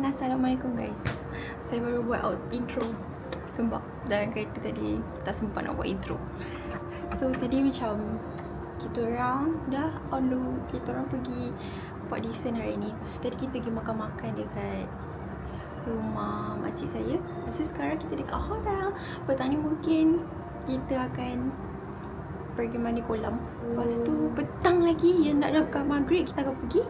Assalamualaikum guys. Saya baru buat intro sebab dalam kereta tadi tak sempat nak buat intro. So tadi macam kita orang dah on the way, kita orang pergi buat desain hari ni. So tadi kita pergi makan-makan dekat rumah makcik saya. So sekarang kita dekat hotel. Petang ni mungkin kita akan pergi mandi kolam. Lepas tu petang lagi yang nak dekat maghrib kita akan pergi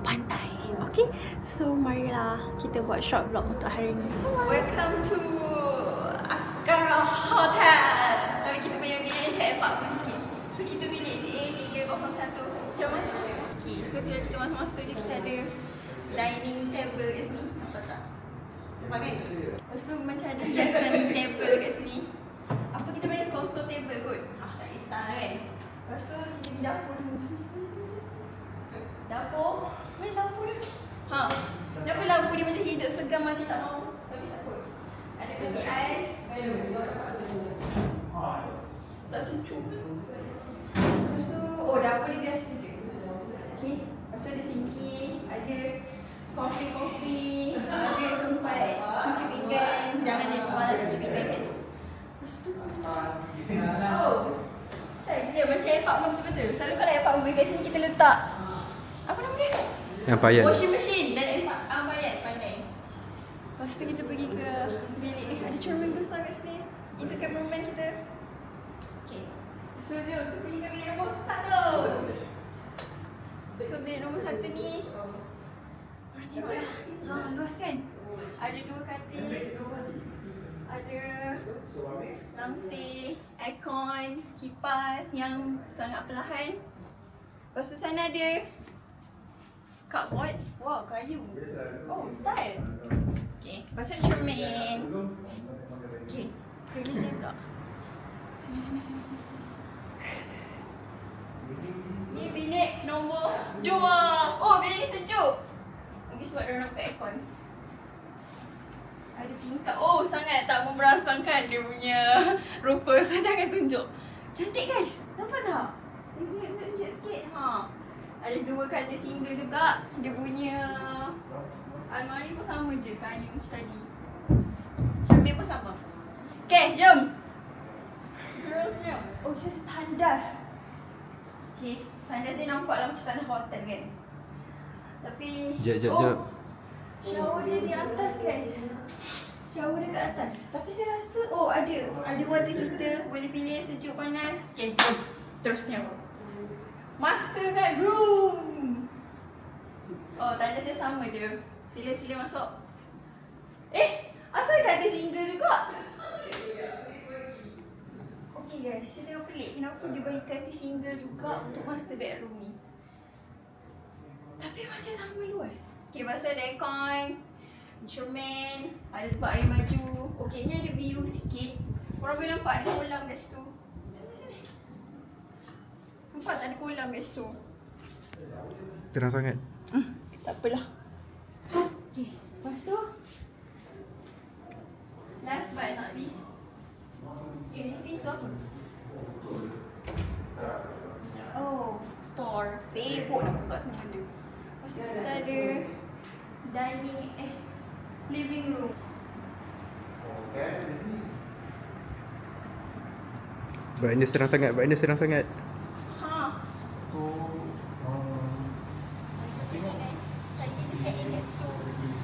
pantai. Okay, so marilah kita buat short vlog untuk hari ni. Welcome to Askara Hotel. Tapi kita punya bilik ni cek apartment sikit. So kita bilik A301. Jom masuk. Okay, so bila kita masuk-masuk je kita ada dining table kat sini. Nampak tak? Nampak kan? Lepas tu macam ada hiasan table kat sini. Apa kita panggil console table kot? Tak kisah kan? Lepas tu kita di dapur dulu. Sini. Dapur. Mana lampu dia? Kenapa lampu dia macam hidup segan mati tak mau? Tapi tak apa. Ada peti ais. Tak sejuk. Lepas tu, dapur dia biasa je. Okay. Lepas tu ada sinki, ada kopi, ada tempat cuci pinggan. Jangan jadi malas cuci pinggan guys. Lepas tu, style dia macam apartment betul-betul. Selalu kalau apartment kat sini kita letak apa nama dia? Yang payan. Washing machine dan payan pandai. Lepas tu kita pergi ke bilik ni. Ada cermin besar kat sini. Itu cameraman kita. Okay. So jom kita pergi ke bilik nombor 1. So bilik nombor 1 ni korang tengok lah. Luas kan? Ada 2 katil. Ada langsir, aircon, kipas yang sangat perlahan. Lepas tu sana ada cupboard. Wow, kayu. Oh, style. Okay, lepas tu ada cermin. Okay, kita pergi sini pula. Sini. Ni bilik nombor 2. Oh, bilik ni sejuk. Mungkin sebab dia nak buka aircon. Ada tingkap. Oh, sangat tak memberangsangkan dia punya rupa. So, jangan tunjuk. Cantik guys. Nampak tak? Tunjuk sikit. Ada 2 katil single juga. Dia punya almari pun sama je, kayu macam tadi. Cermin pun sama. Okay, jom. Seterusnya. Oh, dia ada tandas. Okay, tandas dia nampaklah macam tandas hotel kan. Tapi Jap. shower dia di atas guys. Shower dia kat atas. Tapi saya rasa ada water heater. Boleh pilih sejuk panas. Okay, jom. Seterusnya. Master bedroom. Oh, tanda dia sama je. Sila masuk. Asal katil single juga? Okay guys, saya tengok pelik. Kenapa dia bagi katil single juga untuk master bedroom ni? Tapi macam sama luas. Okay, lepas tu ada aircon, cermin, ada tempat air baju. Okay, ni ada view sikit. Korang boleh nampak ada kolam kat situ. Sini. Nampak tak ada kolam kat situ? Terang sangat. Tak apalah. Okay, lepas tu last but not least. Okay, ni pintu apa? Oh, store. Sibuk nak buka semua benda. Lepas tu kita ada living room. Brightness terang sangat.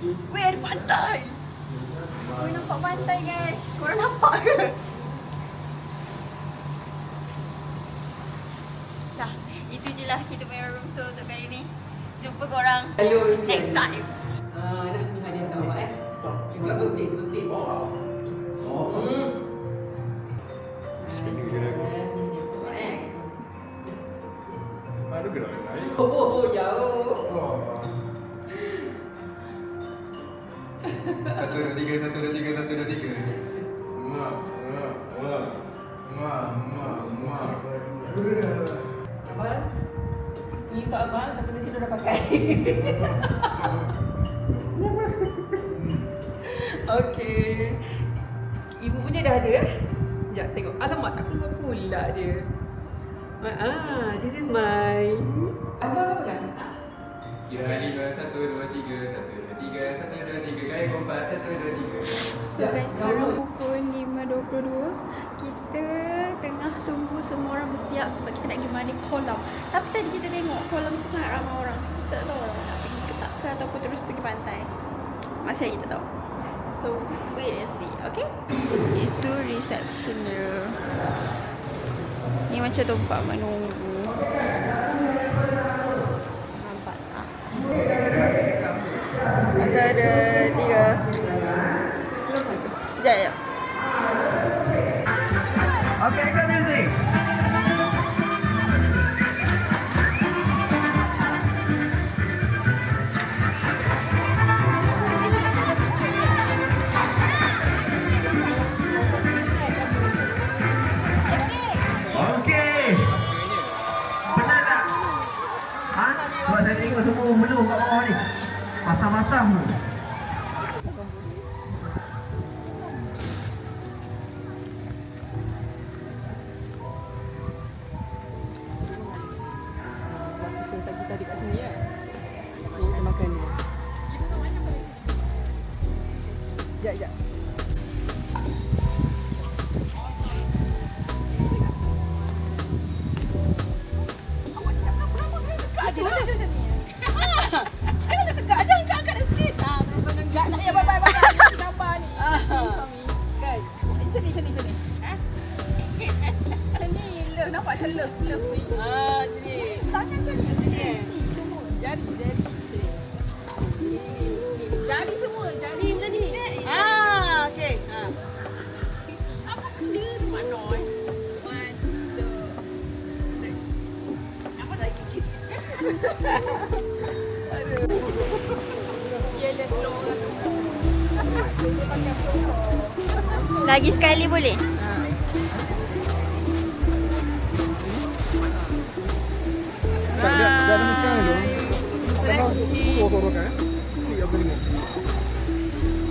Weh, ada pantai! Korang nampak pantai guys? Korang nampak ke? Dah, itu je lah kita punya room tour untuk kali ni. Jumpa korang next time. Dah ni hadiah tak awak Sebab birthday. Spending je aku. Baru gerak lain. Oh, jauh. 1, 2, 3. Abang, ni untuk abang, tapi nanti dia dah pakai. Okay. Ibu punya dah ada. Sekejap tengok. Alamak, tak keluar pula dia. This is my... Abang apa kan? Gaya 5, 1, 2, 3, 1, 2, 3, 1, 2, 3. Gaya kompas, 1, 2, 3. So guys, sekarang pukul 5.22. Kita tengah tunggu semua orang bersiap sebab kita nak pergi mandi kolam. Tapi tadi kita tengok kolam tu sangat ramai orang. So kita tak tahu orang nak pergi ke tak ke ataupun terus pergi pantai. Masih lagi tak tahu. So wait and see, okay? Itu reception dia. Ni macam tempat menunggu. Nampak tak? Ada 3. Sekejap, sekejap. Okay, go music. Okay. Benar tak? Ha? Buat saya tengok semua menu kat bawah ni. Masam-masam tu. Tadi kat sini kan. Ni kita makan ni. Sekejap. Nampak macam love ni. Macam ni. Tangan macam ni kat sini. Semua. Jari. Sini. Jari semua. Jari macam ni. Okey. Apa benda tu mana? 1, 2, 3. Apa lagi? Aduh. Ya, let's go. Lagi sekali boleh? Dah sama sekarang tu. Kalau korok-korok ni apa ni?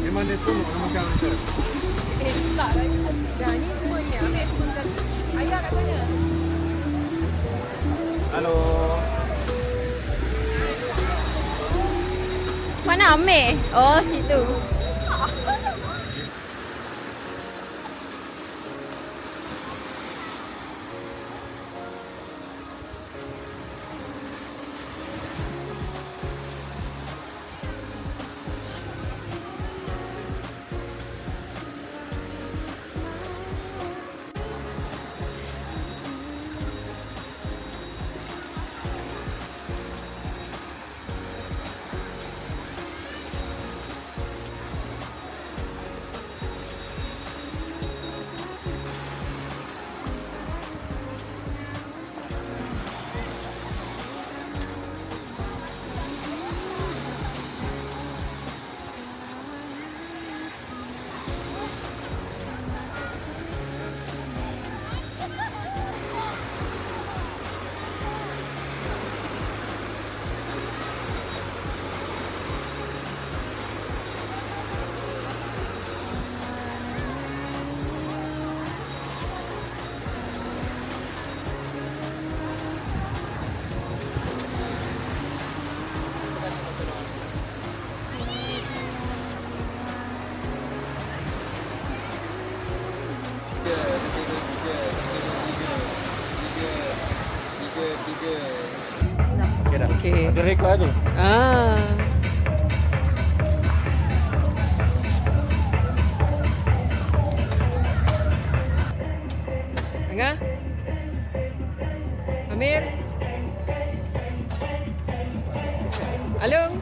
Memang dia semua nak makan macam. Tak lagi. Dah ni semua ni. Ambil semua sekali. Ayah kat sana. Halo. Mana Amir? Oh, situ. Okey dah. Okey. Ada rekod tu. Angah? Amir? Alung?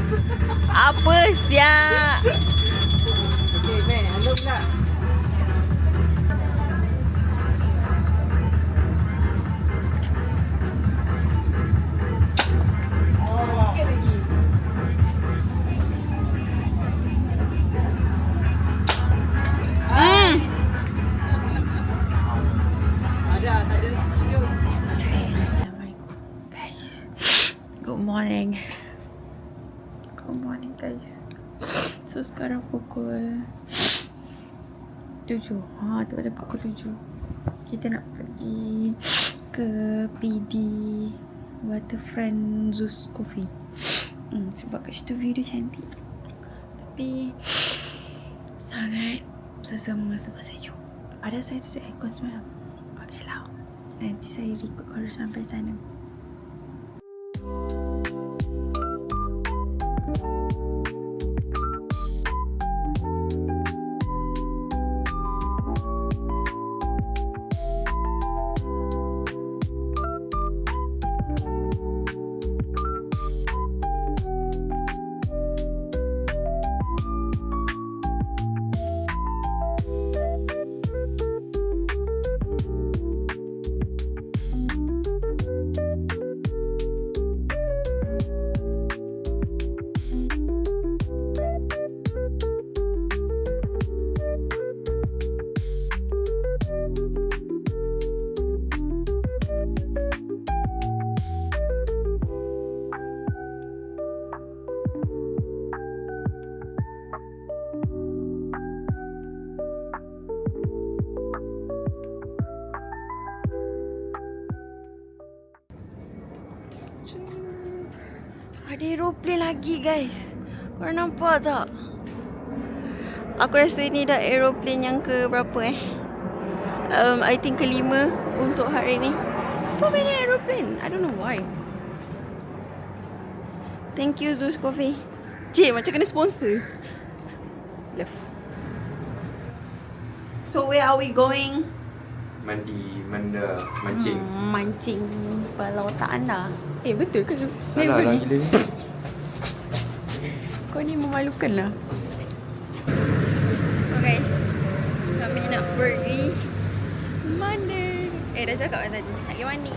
Apa siap? Okay, man. Hello pula. Sikit lagi. Ada, tak ada studio. Assalamualaikum guys. Good morning. Good morning guys. So sekarang pukul 7. Tepat pukul 7. Kita nak pergi ke PD Waterfront Zeus Coffee. Sebab kat situ view dia cantik. Tapi sangat sesama sebab sejuk. Ada saya tutup aircon semalam. Okay lah. Nanti saya record kalau sampai sana. Ada aeroplane lagi guys. Korang nampak tak? Aku rasa ni dah aeroplane yang ke berapa I think kelima untuk hari ni. So many aeroplane. I don't know why. Thank you Zeus Coffee. Cik, macam kena sponsor. Love. So where are we going? Mandi, manda, mancing. Mancing Palau Tak Anda. Betul ke? Salah lah gila ni. Kau ni memalukan lah. So guys, kami nak pergi mana? Dah cakap kan tadi nak pergi mandi.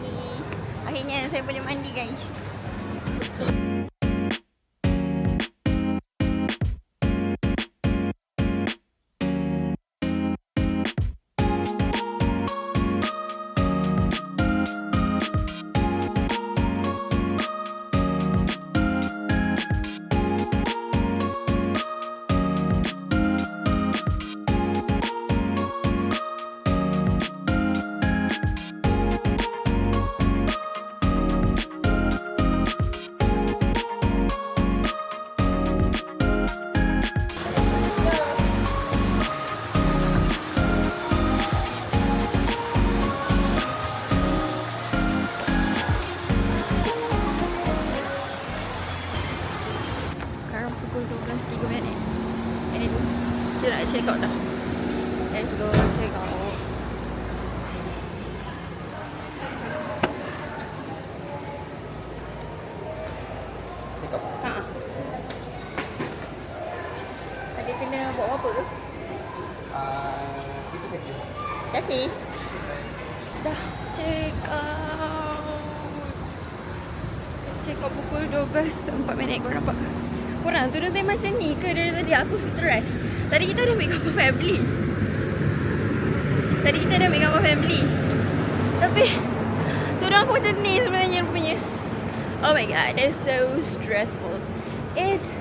Akhirnya saya boleh mandi guys. Pukul 12.03 and kita nak check out dah. Let's go check out. Check out. Ada kena buat apa ke? Itu saja. Terima kasih. Dah check out. Check out pukul 12.04. Korang nampak ke? Korang tudung saya macam ni ke dari tadi? Aku stress. Tadi kita ada ambil gambar family. Tapi tudung aku macam ni sebenarnya rupanya. Oh my god, that's so stressful. It's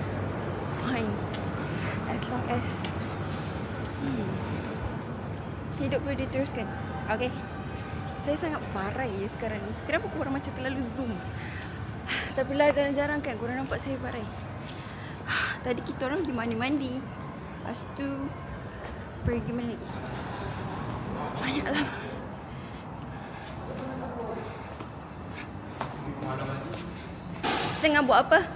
fine. As long as hidup boleh diteruskan. Okay. Saya sangat parai sekarang ni. Kenapa korang macam terlalu zoom? Tapi lah jarang-jarang kan korang nampak saya parai. Tadi kita orang pergi mandi-mandi. Lepas tu pergi mana lagi? Banyaklah. Tengah buat apa?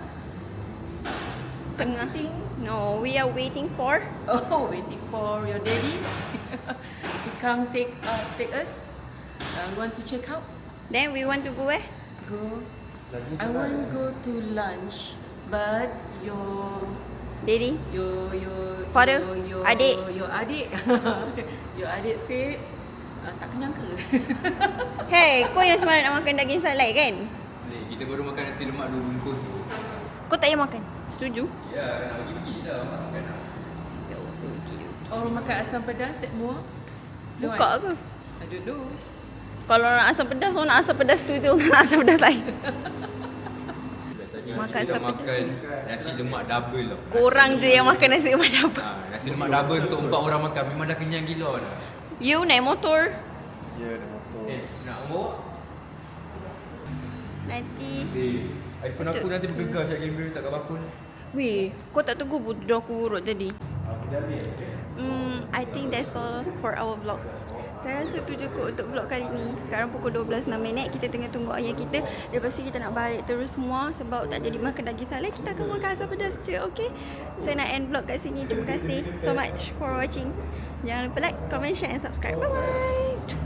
Tengah Sitting. No, we are waiting for Waiting for your daddy to come take us. We want to check out. Then we want to go where? I want to go to lunch, but your Daddy? father, Father? Adik? your adik, your adik say tak kenyang ke? Hey, kau yang semalam nak makan daging salai kan? Boleh, kita baru makan nasi lemak 2 bungkus tu. Kau tak payah makan? Setuju? Ya, nak bagi-bagi lah makan lah. Ya Allah, okey. Oh, makan asam pedas set muak? Buka ke? I don't know. Kalau nak asam pedas, orang nak asam pedas tu je, orang nak asam pedas lain. Makan Kita asam dah pedas makan ni. nasi lemak double tau. Korang je yang makan nasi lemak double. Nasi lemak double untuk 4 orang makan memang dah kenyang gila dah. You naik motor Ya, ada motor. Nak bawa? nanti. iPhone aku nanti bergegar siap kamera tak kat bakul. Weh, kau tak tunggu budak aku urut tadi? I think that's all for our vlog. Saya rasa tu cukup untuk vlog kali ni. Sekarang pukul 12.06. Kita tengah tunggu ayah kita. Lepas tu kita nak balik terus semua sebab tak jadi makan daging salai. Kita akan makan asam pedas je, okay? Saya nak end vlog kat sini. Terima kasih so much for watching. Jangan lupa like, comment, share and subscribe. Bye-bye.